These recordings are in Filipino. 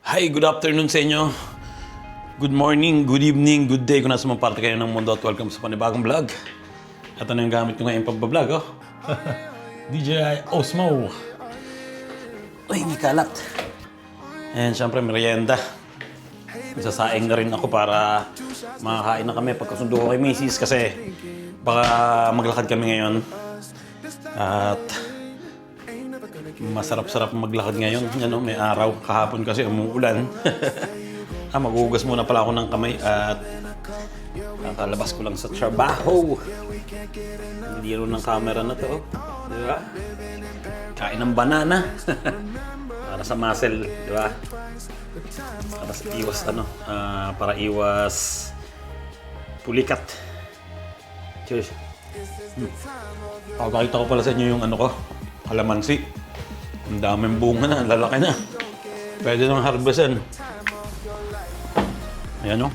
Hi, good afternoon sa inyo. Good morning, good evening, good day kung nasa mga parte kayo ng mundo at welcome sa panibagong vlog. At ano yung gamit ko ngayon pagbablog, oh? DJI Osmo. Uy, may kalat. And syempre, merienda. Sasaing na rin ako para makakain na kami pagkasundo ko kay Macy's kasi baka maglakad kami ngayon. At masarap-sarap maglakad ngayon. Yan, may araw. Kahapon kasi umuulan. Maghuhugas muna pala ako ng kamay at nakalabas ko lang sa trabaho. Hindi rin ng camera na to. Diba? Kain ng banana. Para sa muscle. Diba? Para sa iwas para iwas pulikat. Cheers. Pakita ko pala sa inyo yung kalamansi. Ang daming bunga na, lalaki na. Pwede nang harvestan. Ayan o.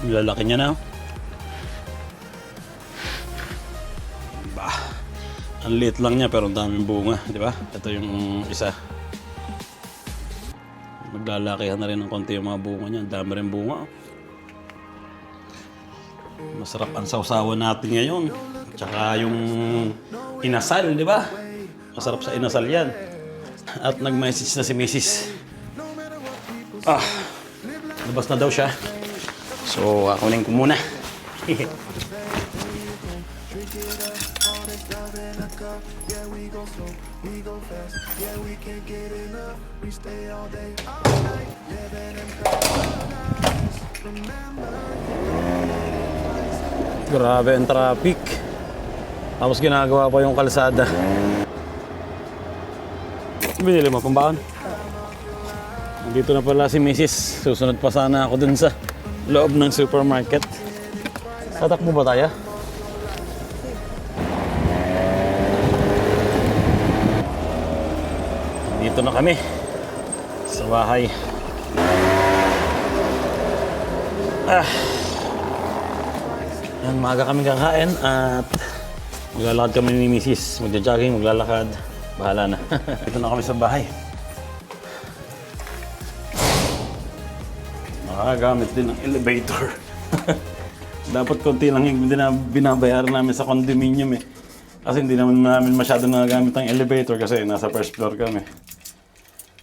Lalaki niya na. Bah. Ang liit lang niya pero ang daming bunga, di ba? Ito yung isa. Maglalakihan na rin ng konti yung mga bunga niya. Ang dami rin bunga. Masarap ang sausawan natin ngayon. Tsaka yung inasal, di ba? Masarap sa inasal yan. At nag-message na si Mrs. Labas na daw siya. So, kunin ko muna. Grabe ang traffic. Tapos ginagawa pa yung kalsada. Binili mo pambaon? Dito na pala si Mrs. Susunod pa sana ako dun sa loob ng supermarket. Tatakbo ba tayo? Dito na kami sa bahay. Yan, maaga kami kakain at maglalakad kami ni Mrs. Magja-jogging, maglalakad. Bahala na. Dito na kami sa bahay. Makagamit din ng elevator. Dapat konti lang yung binabayaran namin sa condominium eh. Kasi hindi naman namin masyado nagagamit ng elevator kasi nasa first floor kami.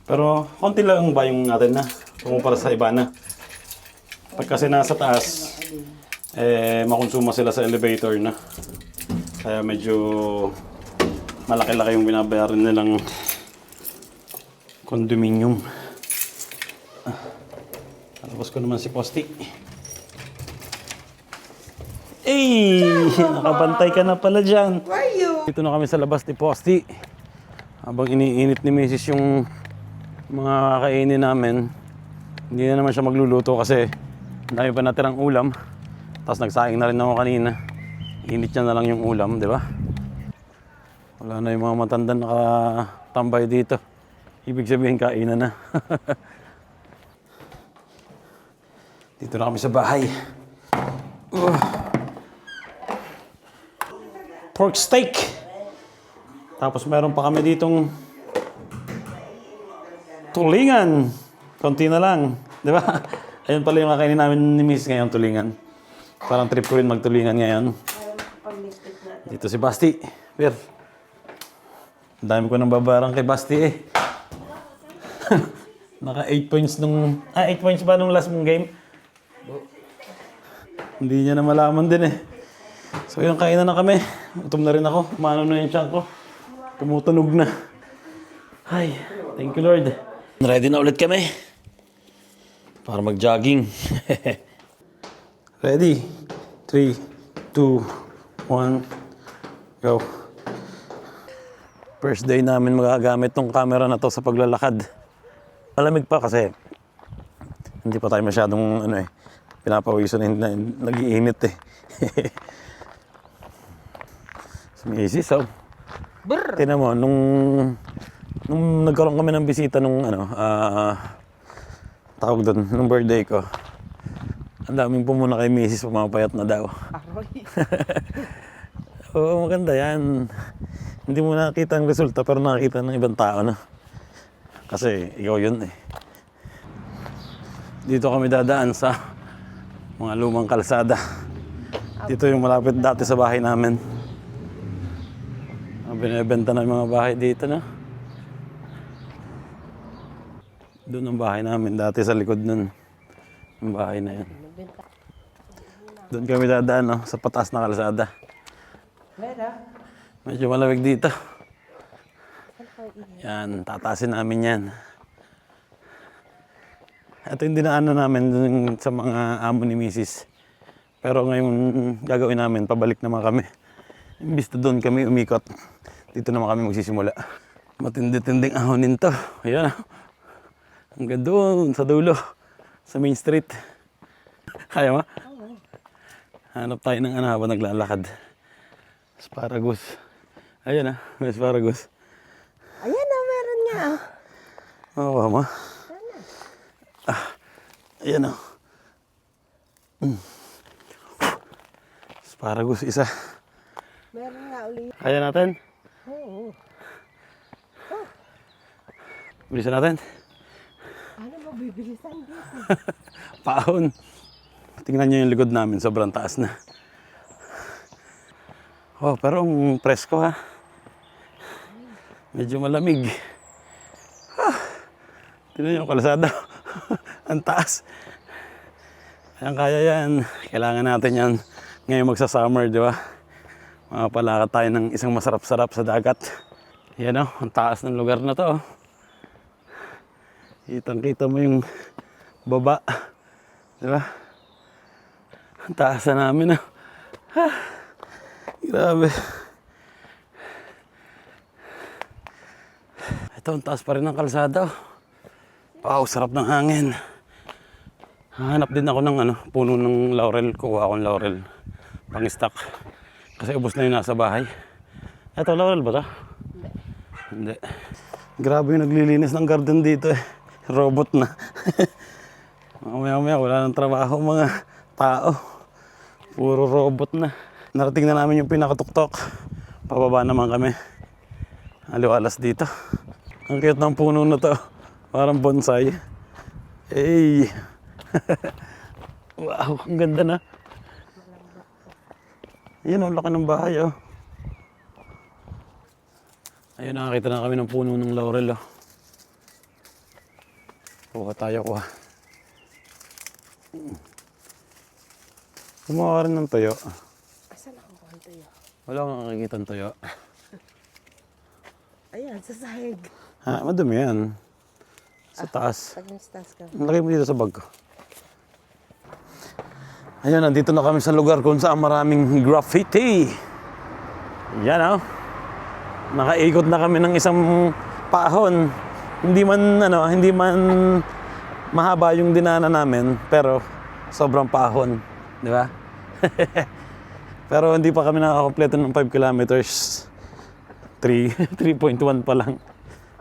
Pero konti lang ba yung natin na kumpara sa iba na. Pag kasi nasa taas, makonsuma sila sa elevator na. Kaya medyo malaki-laki yung binabayaran nilang condominium. Tapos ko naman si Posti. Nakabantay ka na pala dyan. Where are you? Dito na kami sa labas ni Posti. Habang iniinit ni Mrs. yung mga kakainin namin, hindi na naman siya magluluto kasi dami pa natirang ulam. Tapos nagsaing na rin ako kanina. Init niya na lang yung ulam, di ba? Wala na yung mga matanda nakatambay dito. Ibig sabihin, kainan na. Dito na kami sa bahay. Pork steak. Tapos meron pa kami ditong tulingan. Konti na lang. Di ba? Ayun pala yung kakainin namin ni Miss ngayon, tulingan. Parang trip ko rin magtulingan ngayon. Dito si Basti. Pero ang dami ko nang babarang kay Basti eh. Naka 8 points 8 points ba nung last mong game? Hindi niya na malaman din eh. So yung kainan na kami. Utom na rin ako. Umano na yung tiyan ko. Tumutunog na. Ay, thank you Lord. Ready na ulit kami. Para mag-jogging. Ready? 3, 2, 1, go. First day namin magagamit tong camera na to sa paglalakad. Malamig pa kasi hindi pa tayo masyadong pinapawisan na nag-iinit eh. Sumisis, oh. Tingnan mo, nung nagkaroon kami ng bisita nung tawag doon, nung birthday ko. Ang daming pumuna kay Mrs. pumapayat na daw. Oo, maganda yan. Hindi mo nakita ang resulta pero nakita ng ibang tao na. Kasi ikaw yun eh. Dito kami dadaan sa mga lumang kalsada. Dito yung malapit dati sa bahay namin. Binibenta na yung mga bahay dito, no? Doon ang bahay namin dati sa likod nun. Yung bahay na yun. Doon kami dadaan, no? Sa pataas na kalsada. Medyo malamig dito. Yan, tatasin namin yan. Ito yung dinaanan namin dun sa mga amo ni Mrs. Pero ngayon gagawin namin, pabalik naman kami. Imbis na doon kami umikot, dito naman kami magsisimula. Matindi-tinding ahonin to. Ayan. Hanggang doon sa dulo, sa Main Street. Kaya mo? Hanap tayo ng habang naglalakad. Asparagus. Ayan may asparagus. Ayan meron nga. Oo, ma. Ayan Asparagus, isa. Meron nga ulit. Kaya natin? Oo. Bilisan natin. Ano ba bibilisan dito? Paahon. Tingnan nyo yung likod namin, sobrang taas na. Oh, pero ang presko ha. Medyo malamig. Tingnan nyo yung kalsada. Ang taas. Kaya yan. Kailangan natin yan ngayon magsa-summer, di ba? Makapalakad tayo ng isang masarap-sarap sa dagat. Yan ang taas ng lugar na to. Kitang-kita mo yung baba. Di ba? Ang taas na namin Grabe. Ito, ang taas pa rin ng kalsada. Wow, sarap ng hangin. Hanap din ako ng puno ng laurel. Kuha akong laurel. Pang-stock. Kasi ubos na yung nasa bahay. Ito, laurel ba ito? Hindi. Grabe yung naglilinis ng garden dito eh. Robot na. Mamaya-maya wala nang trabaho mga tao. Puro robot na. Narating na namin yung pinakatuktok. Pababa naman kami. Aliwalas dito. Ang cute ng puno na to. Parang bonsai. Hey! Wow, ang ganda na. Ayan, ang laki ng bahay Ayun, nakakita na kami ng puno ng laurel Kuha tayo, kuha. Kumuha ka rin ng tuyo. Asan ako kuha ng tuyo? Wala akong nakikita ng tuyo. Ayan, sa sahig. Madumi yan. Sa taas. Pag-instas ka. Lagay mo dito sa bag ko. Ayan, nandito na kami sa lugar kung saan maraming graffiti. Yan Nakaikot na kami ng isang paahon. Hindi man mahaba yung dinaanan namin, pero sobrang paahon, di ba? Pero hindi pa kami nakakakompleto ng 5 kilometers. 3.1 pa lang.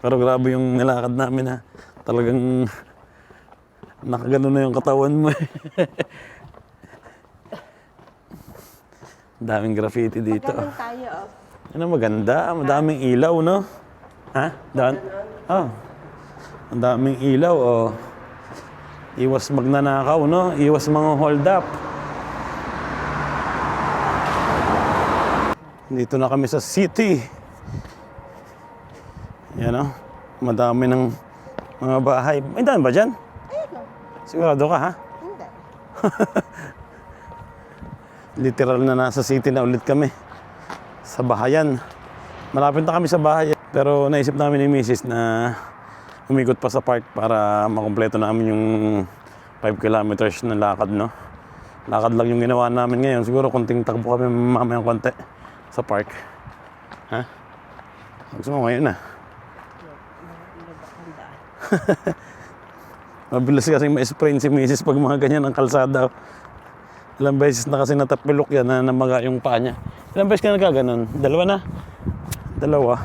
Pero grabe yung nilakad namin Talagang nakagano na yung katawan mo Daming graffiti dito. Ganun tayo Maganda. Madaming ilaw, no? Doon? Ang daming ilaw, Iwas magnanakaw, no? Iwas mga hold up. Dito na kami sa city. Yan, madami ng mga bahay. May daan ba dyan? Ayun Sigurado ka, ha? Hindi. Literal na nasa city na ulit kami. Sa bahayan. Malapit na kami sa bahay. Pero naisip namin ni Mrs. na umikot pa sa park para makumpleto namin yung 5 kilometers na lakad, no? Lakad lang yung ginawa namin ngayon. Siguro konting takbo kami mamayang konti sa park. Ha? Gusto mo ngayon Mabilis kasi ma-sprain si Mrs. pag mga ganyan ang kalsada. Ilang beses na kasi natapilok yan na namaga yung paa niya. Ilang beses ka nagkaganon? Dalawa na? Dalawa.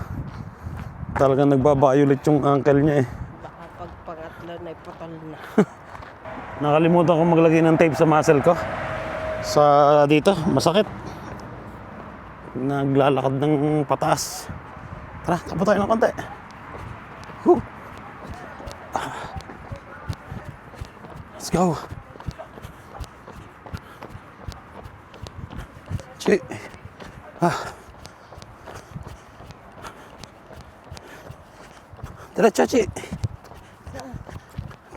Talagang nagbabayulit yung ankle niya Baka pag pangatlo na iputol na. Nakalimutan ko maglagay ng tape sa muscle ko. Sa dito, masakit. Naglalakad ng pataas. Tara, tapo tayo ng konti. Let's go. Chi. Diretso, Chi.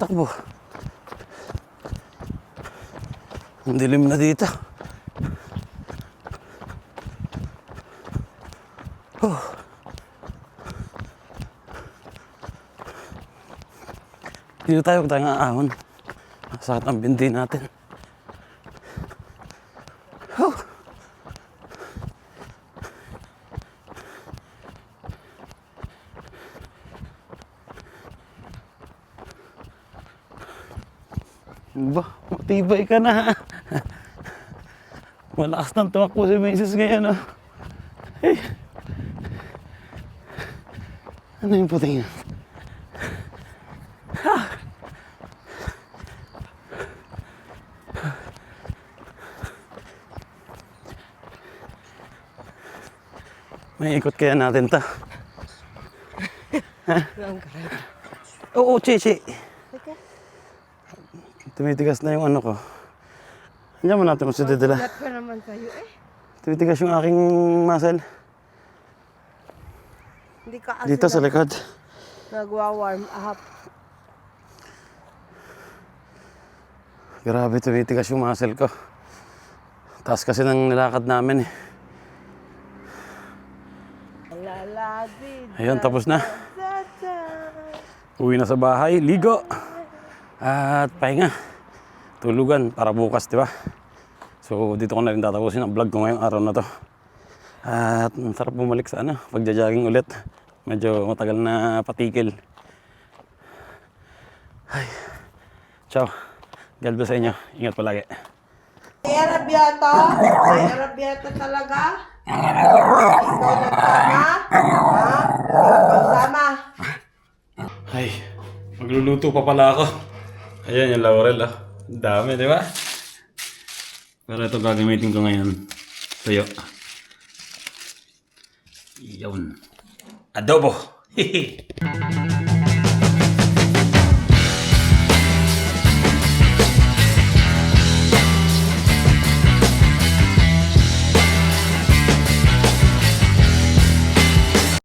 Takbo. Ang dilim na dito. Dito tayo, huwag tayong aahon. Sakit ang binti natin. Ba, matibay ka na. Malakas ng tumakbo si Mrs. ngayon. Oh. Hey. Ano yung puting yan? May ikot kaya natin ta. Lang karay. Oo, Chichi. Okay. Tumitigas na yung ano ko. Andiyan mo natin kung sa didila. Lahat pa naman sa'yo eh. Tumitigas yung aking muscle. Hindi ka kasi Dito sa likod. nagwa-warm up. Grabe, tumitigas yung muscle ko. Taas kasi ng nilakad namin eh. Lalabid. Ayun, tapos na. Uwi na sa bahay, ligo. At pahinga. Tulugan para bukas, di ba? So, dito ko na rin tatapusin ang vlog ko ngayong araw na to. At ang sarap bumalik sa pagja-jogging ulit. Medyo matagal na patigil. Ay. Ciao. God bless sa inyo. Ingat palagi. May Arabiata? May Arabiata talaga? Ikaw nagtama? Ha? Pagsama? Ay, magluluto pa pala ako. Ayan yung laurel ah. Dami, di ba? Pero ito gagamitin ko ngayon. Tuyo. Yun. Adobo. Hehe.